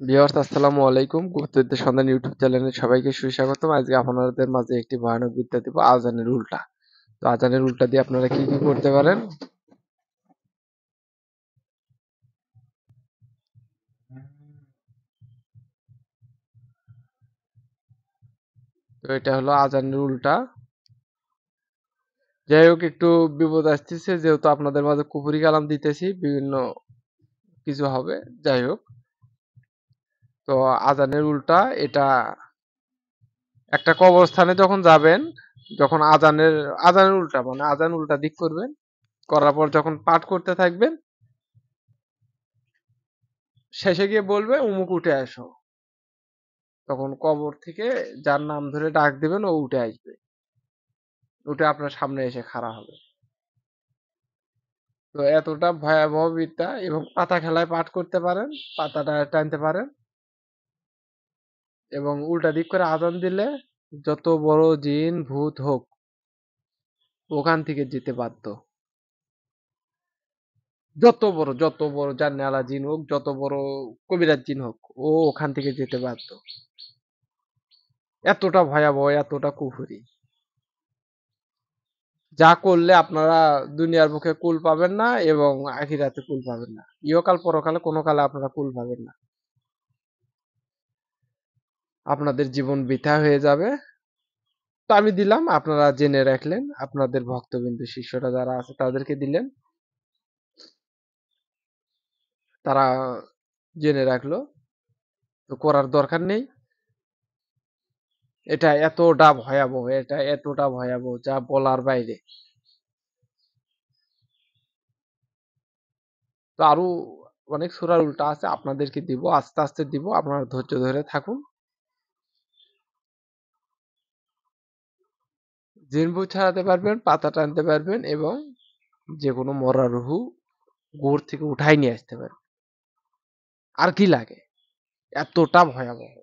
Viewers আসসালামু আলাইকুম। গুপ্তবিদ্যা সন্ধান ইউটিউব চ্যানেলে সবাইকে সুস্বাগতম। আজকে আপনাদের মাঝে একটি ভয়ানক বিদ্যা দিব, আজানের উল্টা। তো আজানের উল্টা দিয়ে আপনারা কি কি করতে পারেন? তো এটা হলো আজানের উল্টা। যাই হোক, একটু বিপদ আসতেছে যেহেতু আপনাদের মাঝে কুফরি কালাম দিতেছি, বিভিন্ন কিছু হবে। যাই হোক, তো আজানের উল্টা এটা একটা কবরস্থানে যখন যাবেন, যখন আজানের উল্টা মানে আজান উল্টা দিক করবেন, করার পর যখন পাঠ করতে থাকবেন, শেষে গিয়ে বলবে উমুক উঠে আসো। তখন কবর থেকে যার নাম ধরে ডাক দিবেন ও উঠে আসবে, উঠে আপনার সামনে এসে খাড়া হবে। তো এতটা ভয়াবহ বিদ্যা, এবং পাতা খেলায় পাঠ করতে পারেন, পাতাটা টানতে পারেন, এবং উল্টা দিক করে আজান দিলে যত বড় জিন ভূত হোক ওখান থেকে যেতে বাধ্য। যত বড় জান্নালা জিন হোক, যত বড় কবিরাজ জিন হোক, ও ওখান থেকে যেতে বাধ্য। এতটা ভয়াবহ, এতটা কুফরি, যা করলে আপনারা দুনিয়ার মুখে কুল পাবেন না এবং আখিরাতে কুল পাবেন না। ইহকাল পরকালে কোনো কালে আপনারা কুল পাবেন না। আপনাদের জীবন বৃথা হয়ে যাবে। তো আমি দিলাম, আপনারা জেনে রাখলেন, আপনাদের ভক্তবিন্দু শিষ্যরা যারা আছে তাদেরকে দিলেন, তারা জেনে রাখলো। তো করার দরকার নেই। এটা এতটা ভয়াবহ, এটা এতটা ভয়াবহ যা বলার বাইরে। তো আরো অনেক সূরার উল্টা আছে, আপনাদেরকে দিব, আস্তে আস্তে দিব, আপনারা ধৈর্য ধরে থাকুন। জিন ভূত ছাড়াতে পারবেন, পাতা টানতে পারবেন, এবং যে কোনো মরা রুহু গোর থেকে উঠাই নিয়ে আসতে পারবেন। আর কি লাগে? এতটা ভয়াবহ।